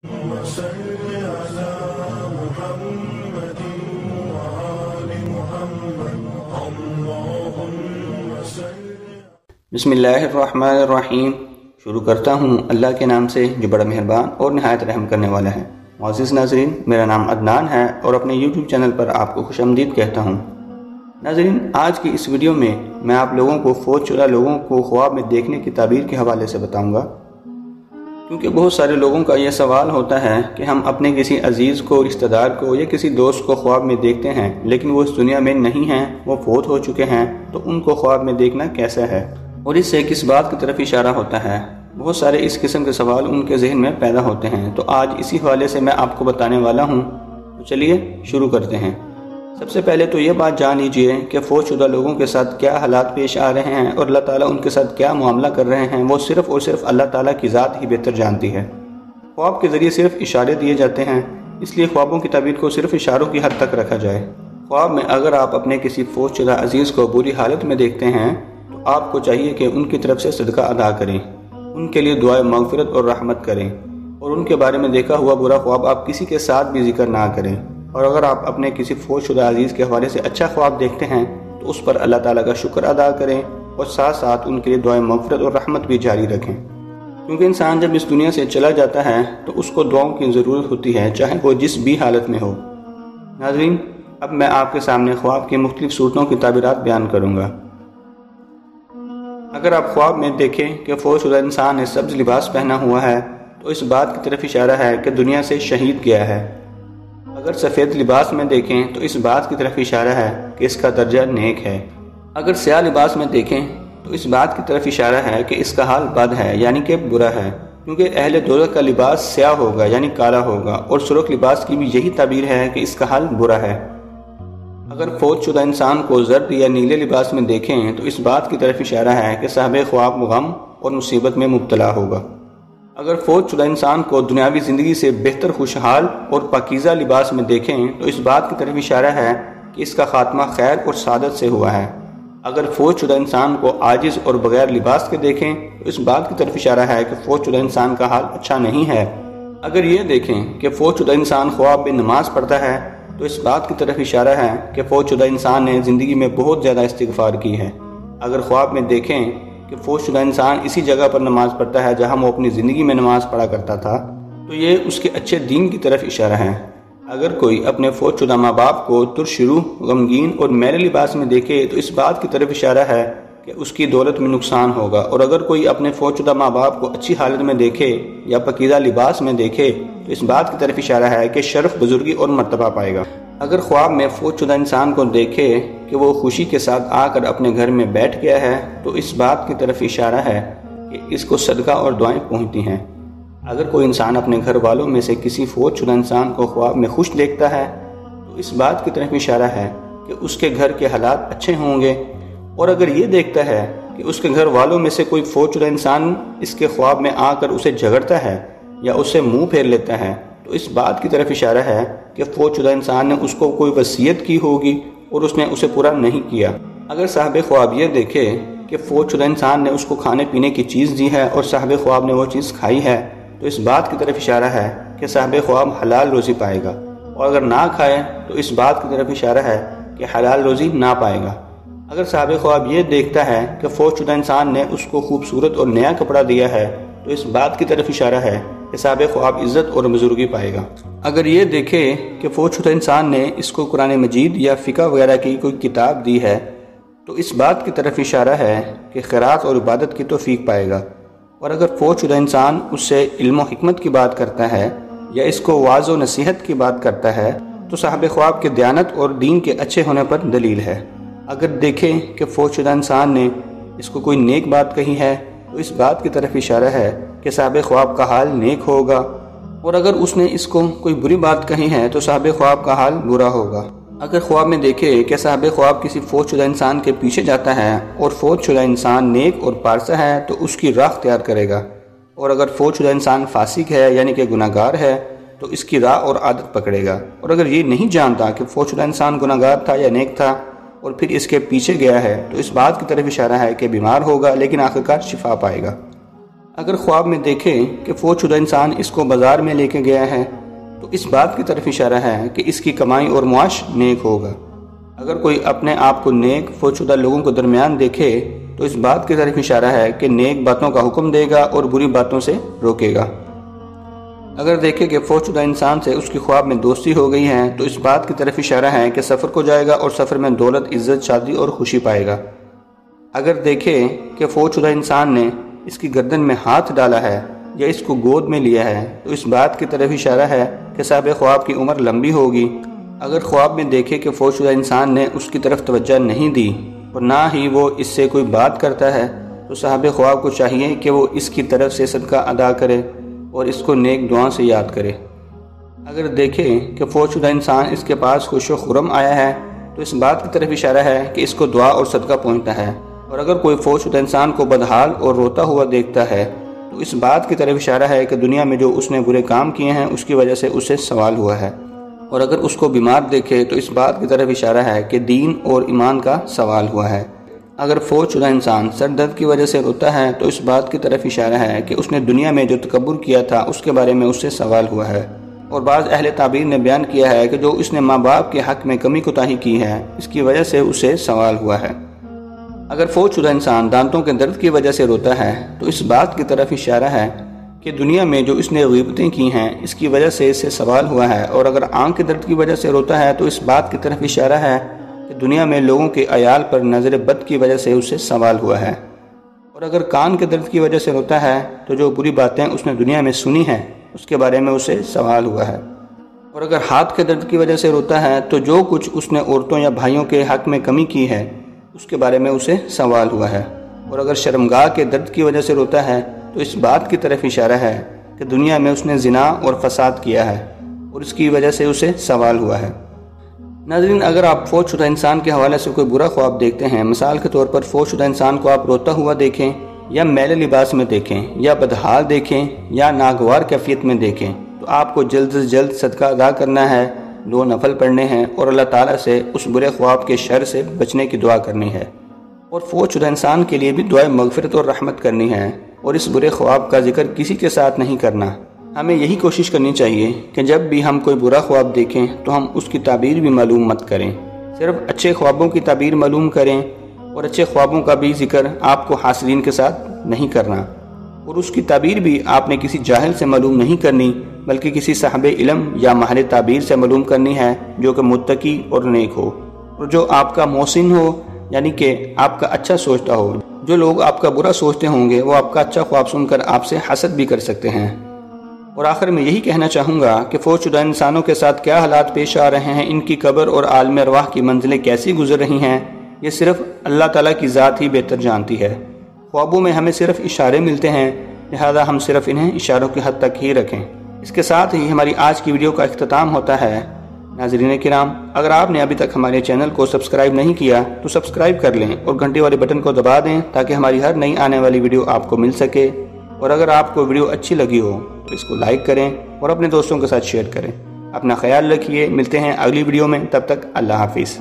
بسم اللہ الرحمن الرحیم۔ شروع کرتا ہوں اللہ کے نام سے جو بڑا مہربان اور نہایت رحم کرنے والا ہے۔ معزز ناظرین، میرا نام عدنان ہے اور اپنے یوٹیوب چینل پر آپ کو خوش آمدید کہتا ہوں۔ ناظرین، آج کی اس ویڈیو میں آپ لوگوں کو فوت شدہ لوگوں کو خواب میں دیکھنے کی تعبیر کے حوالے سے بتاؤں گا، کیونکہ بہت سارے لوگوں کا یہ سوال ہوتا ہے کہ ہم اپنے کسی عزیز کو، رشتہ دار کو یا کسی دوست کو خواب میں دیکھتے ہیں لیکن وہ اس دنیا میں نہیں ہیں، وہ فوت ہو چکے ہیں، تو ان کو خواب میں دیکھنا کیسا ہے اور اس سے کس بات کی طرف اشارہ ہوتا ہے۔ بہت سارے اس قسم کے سوال ان کے ذہن میں پیدا ہوتے ہیں، تو آج اسی حوالے سے میں آپ کو بتانے والا ہوں۔ تو چلیے شروع کرتے ہیں۔ سب سے پہلے تو یہ بات جان لیجئے کہ فوت شدہ لوگوں کے ساتھ کیا حالات پیش آ رہے ہیں اور اللہ تعالیٰ ان کے ساتھ کیا معاملہ کر رہے ہیں، وہ صرف اور صرف اللہ تعالیٰ کی ذات ہی بہتر جانتی ہے۔ خواب کے ذریعے صرف اشارے دیے جاتے ہیں، اس لیے خوابوں کی تعبیر کو صرف اشاروں کی حد تک رکھا جائے۔ خواب میں اگر آپ اپنے کسی فوت شدہ عزیز کو بری حالت میں دیکھتے ہیں تو آپ کو چاہیے کہ ان کی طرف سے صدقہ ادا کریں، ان کے لیے دعائے مغفرت اور رحمت کریں، اور ان کے بارے میں دیکھا ہوا برا خواب آپ کسی کے ساتھ بھی ذکر نہ کریں۔ اور اگر آپ اپنے کسی فوت شدہ عزیز کے حوالے سے اچھا خواب دیکھتے ہیں تو اس پر اللہ تعالیٰ کا شکر ادا کریں اور ساتھ ساتھ ان کے لیے دعائے مغفرت اور رحمت بھی جاری رکھیں، کیونکہ انسان جب اس دنیا سے چلا جاتا ہے تو اس کو دعاؤں کی ضرورت ہوتی ہے، چاہے وہ جس بھی حالت میں ہو۔ ناظرین، اب میں آپ کے سامنے خواب کی مختلف صورتوں کی تعبیرات بیان کروں گا۔ اگر آپ خواب میں دیکھیں کہ فوت شدہ انسان نے سبز لباس پہنا ہوا ہے تو اس بات کی طرف اشارہ ہے کہ دنیا سے شہید گیا ہے۔ اگر سفید لباس میں دیکھیں تو اس بات کی طرف اشارہ ہے کہ اس کا درجہ نیک ہے۔ اگر سیاہ لباس میں دیکھیں تو اس بات کی طرف اشارہ ہے کہ اس کا حال بد ہے، یعنی کہ برا ہے، کیونکہ اہل دوزخ کا لباس سیاہ ہوگا یعنی کالا ہوگا، اور سرخ لباس کی بھی یہی تعبیر ہے کہ اس کا حال برا ہے۔ اگر فوت شدہ انسان کو زرد یا نیلے لباس میں دیکھیں تو اس بات کی طرف اشارہ ہے کہ صاحب خواب غم اور مصیبت میں مبتلا ہوگا۔ اگر فوت شدہ انسان کو دنیاوی زندگی سے بہتر خوشحال اور پاکیزہ لباس میں دیکھیں تو اس بات کی طرف اشارہ ہے کہ اس کا خاتمہ خیر اور سعادت سے ہوا ہے۔ اگر فوت شدہ انسان کو عاجز اور بغیر لباس کے دیکھیں تو اس بات کی طرف اشارہ ہے کہ فوت شدہ انسان کا حال اچھا نہیں ہے۔ اگر یہ دیکھیں کہ فوت شدہ انسان خواب میں نماز پڑھتا ہے تو اس بات کی طرف اشارہ ہے کہ فوت شدہ انسان نے زندگی میں بہت زیادہ استغفار کی ہے۔ اگر خواب میں دیکھیں کہ فوت شدہ انسان اسی جگہ پر نماز پڑھتا ہے جہاں وہ اپنی زندگی میں نماز پڑھا کرتا تھا تو یہ اس کے اچھے دین کی طرف اشارہ ہے۔ اگر کوئی اپنے فوت شدہ ماں باپ کو ترشروح، غمگین اور میلے لباس میں دیکھے تو اس بات کی طرف اشارہ ہے کہ اس کی دولت میں نقصان ہوگا، اور اگر کوئی اپنے فوت شدہ ماں باپ کو اچھی حالت میں دیکھے یا پاکیزہ لباس میں دیکھے تو اس بات کی طرف اشارہ ہے کہ شرف، بزرگی اور مرتبہ پائے گا۔ اگر خواب میں فوت شدہ انسان کو دیکھے کہ وہ خوشی کے ساتھ آ کر اپنے گھر میں بیٹھ گیا ہے تو اس بات کی طرف اشارہ ہے کہ اس کو صدقہ اور دعائیں پہنچتی ہیں۔ اگر کوئی انسان اپنے گھر والوں میں سے کسی فوت شدہ انسان کو خواب میں خوش دیکھتا ہے تو اس بات کی طرف اشارہ ہے کہ اس کے گھر کے حالات اچھے ہوں گے، اور اگر یہ دیکھتا ہے کہ اس کے گھر والوں میں سے کوئی فوت شدہ انسان اس کے خواب میں آ کر اسے جھگڑتا ہے یا اسے منہ پھیر لیتا ہے تو اس بات کی طرف اشارہ ہے کہ فوت شدہ انسان نے اس کو کوئی وصیت کی ہوگی اور اس نے اسے پورا نہیں کیا۔ اگر صاحب خواب یہ دیکھے کہ فوت شدہ انسان نے اس کو کھانے پینے کی چیز دی ہے اور صاحب خواب نے وہ چیز کھائی ہے تو اس بات کی طرف اشارہ ہے کہ صاحب خواب حلال روزی پائے گا، اور اگر نہ کھائے تو اس بات کی طرف اشارہ ہے کہ حلال روزی نہ پائے گا۔ اگر صاحب خواب یہ دیکھتا ہے کہ فوت شدہ انسان نے اس کو خوبصورت اور نیا کپڑا دیا ہے تو اس بات کی طرف اشارہ ہے کہ صاحب خواب عزت اور بزرگی پائے گا۔ اگر یہ دیکھے کہ فوت شدہ انسان نے اس کو قرآن مجید یا فقہ وغیرہ کی کوئی کتاب دی ہے تو اس بات کی طرف اشارہ ہے کہ خیرات اور عبادت کی توفیق پائے گا، اور اگر فوت شدہ انسان اس سے علم و حکمت کی بات کرتا ہے یا اس کو واعظ و نصیحت کی بات کرتا ہے تو صاحب خواب کے دیانت اور دین کے اچھے ہونے پر دلیل ہے۔ اگر دیکھیں کہ فوت شدہ انسان نے اس کو کوئی نیک بات کہی ہے تو اس بات کی طرف اشارہ ہے کہ صاحب خواب کا حال نیک ہوگا، اور اگر اس نے اس کو کوئی بری بات کہی ہے تو صاحب خواب کا حال برا ہوگا۔ اگر خواب میں دیکھے کہ صاحب خواب کسی فوت شدہ انسان کے پیچھے جاتا ہے اور فوت شدہ انسان نیک اور پارسا ہے تو اس کی راہ اختیار کرے گا، اور اگر فوت شدہ انسان فاسق ہے یعنی کہ گناہ گار ہے تو اس کی راہ اور عادت پکڑے گا، اور اگر یہ نہیں جانتا کہ فوت شدہ انسان گناہ گار تھا یا نیک تھا اور پھر اس کے پیچھے گیا ہے تو اس بات کی طرف اشارہ ہے کہ بیمار ہوگا لیکن آخرکار شفا پائے گا۔ اگر خواب میں دیکھے کہ فوت شدہ انسان اس کو بازار میں لے کے گیا ہے تو اس بات کی طرف اشارہ ہے کہ اس کی کمائی اور معاش نیک ہوگا۔ اگر کوئی اپنے آپ کو نیک فوت شدہ لوگوں کو درمیان دیکھے تو اس بات کی طرف اشارہ ہے کہ نیک باتوں کا حکم دے گا اور بری باتوں سے روکے گا۔ اگر دیکھے کہ فوت شدہ انسان سے اس کی خواب میں دوستی ہو گئی ہے تو اس بات کی طرف اشارہ ہے کہ سفر کو جائے گا اور سفر میں دولت، عزت، شادی اور خوشی پائے گا۔ اگر دیکھے کہ فوت شدہ انسان نے اس کی گردن میں ہاتھ ڈالا ہے یا اس کو گود میں لیا ہے تو اس بات کی طرف اشارہ ہے کہ صاحب خواب کی عمر لمبی ہوگی۔ اگر خواب میں دیکھے کہ فوت شدہ انسان نے اس کی طرف توجہ نہیں دی اور نہ ہی وہ اس سے کوئی بات کرتا ہے تو صاحب خواب کو چاہیے کہ وہ اس کی طرف سے صدقہ ادا کرے اور اس کو نیک دعا سے یاد کرے۔ اگر دیکھے کہ فوت شدہ انسان اس کے پاس خوش و خرم آیا ہے تو اس بات کی طرف اشارہ ہے کہ اس کو دعا اور صدقہ پہنچتا ہے، اور اگر کوئی فوت شدہ انسان کو بدحال اور روتا ہوا دیکھتا ہے تو اس بات کی طرف اشارہ ہے کہ دنیا میں جو اس نے برے کام کیے ہیں اس کی وجہ سے اسے سوال ہوا ہے، اور اگر اس کو بیمار دیکھے تو اس بات کی طرف اشارہ ہے کہ دین اور ایمان کا سوال ہوا ہے۔ اگر فوت شدہ انسان سر درد کی وجہ سے روتا ہے تو اس بات کی طرف اشارہ ہے کہ اس نے دنیا میں جو تکبر کیا تھا اس کے بارے میں اس سے سوال ہوا ہے، اور بعض اہل تعبیر نے بیان کیا ہے کہ جو اس نے ماں باپ کے حق میں کمی کوتاہی کی ہے اس کی وجہ سے اسے سوال ہوا ہے۔ اگر فوت شدہ انسان دانتوں کے درد کی وجہ سے روتا ہے تو اس بات کی طرف اشارہ ہے کہ دنیا میں جو اس نے غیبتیں کی ہیں اس کی وجہ سے اس سے سوال ہوا ہے، اور اگر آنکھ کے درد کی وجہ سے روتا ہے تو اس بات کی طرف اشارہ ہے کہ دنیا میں لوگوں کے عیال پر نظر بد کی وجہ سے اسے سوال ہوا ہے، اور اگر کان کے درد کی وجہ سے روتا ہے تو جو بری باتیں اس نے دنیا میں سنی ہیں اس کے بارے میں اسے سوال ہوا ہے، اور اگر ہاتھ کے درد کی وجہ سے روتا ہے تو جو کچھ اس نے عورتوں یا بھائیوں کے حق میں کمی کی ہے اس کے بارے میں اسے سوال ہوا ہے، اور اگر شرمگاہ کے درد کی وجہ سے روتا ہے تو اس بات کی طرف اشارہ ہے کہ دنیا میں اس نے زنا اور فساد کیا ہے اور اس کی وجہ سے اسے سوال ہوا ہے۔ ناظرین، اگر آپ فوت شدہ انسان کے حوالے سے کوئی برا خواب دیکھتے ہیں، مثال کے طور پر فوت شدہ انسان کو آپ روتا ہوا دیکھیں یا میلے لباس میں دیکھیں یا بدحال دیکھیں یا ناگوار کیفیت میں دیکھیں تو آپ کو جلد سے جلد صدقہ ادا کرنا ہے، 2 نفل پڑھنے ہیں اور اللہ تعالیٰ سے اس برے خواب کے شر سے بچنے کی دعا کرنی ہے، اور فوت شدہ انسان کے لیے بھی دعائے مغفرت اور رحمت کرنی ہے، اور اس برے خواب کا ذکر کسی کے ساتھ نہیں کرنا۔ ہمیں یہی کوشش کرنی چاہیے کہ جب بھی ہم کوئی برا خواب دیکھیں تو ہم اس کی تعبیر بھی معلوم مت کریں، صرف اچھے خوابوں کی تعبیر معلوم کریں، اور اچھے خوابوں کا بھی ذکر آپ کو حاصلین کے ساتھ نہیں کرنا، اور اس کی تعبیر بھی آپ نے کسی جاہل سے معلوم نہیں کرنی بلکہ کسی صاحب علم یا ماہر تعبیر سے معلوم کرنی ہے جو کہ متقی اور نیک ہو، اور جو آپ کا محسن ہو، یعنی کہ آپ کا اچھا سوچتا ہو۔ جو لوگ آپ کا برا سوچتے ہوں گے وہ آپ کا اچھا خواب سن کر آپ سے حسد بھی کر سکتے ہیں۔ اور آخر میں یہی کہنا چاہوں گا کہ فوت شدہ انسانوں کے ساتھ کیا حالات پیش آ رہے ہیں، ان کی قبر اور عالم ارواح کی منزلیں کیسی گزر رہی ہیں، یہ صرف اللہ تعالیٰ کی ذات ہی بہتر جانتی ہے۔ خوابوں میں ہمیں صرف اشارے ملتے ہیں، لہذا ہم صرف انہیں اشاروں کی حد تک ہی رکھیں۔ اس کے ساتھ ہی ہماری آج کی ویڈیو کا اختتام ہوتا ہے۔ ناظرین کرام، اگر آپ نے ابھی تک ہمارے چینل کو سبسکرائب نہیں کیا تو سبسکرائب کر لیں اور گھنٹی والے بٹن کو دبا دیں تاکہ ہماری ہر نئی آنے والی ویڈیو آپ کو مل سکے، اور اگر آپ کو ویڈیو اچھی لگی ہو تو اس کو لائک کریں اور اپنے دوستوں کے ساتھ شیئر کریں۔ اپنا خیال رکھیے، ملتے ہیں اگلی ویڈیو میں، تب تک اللہ حافظ۔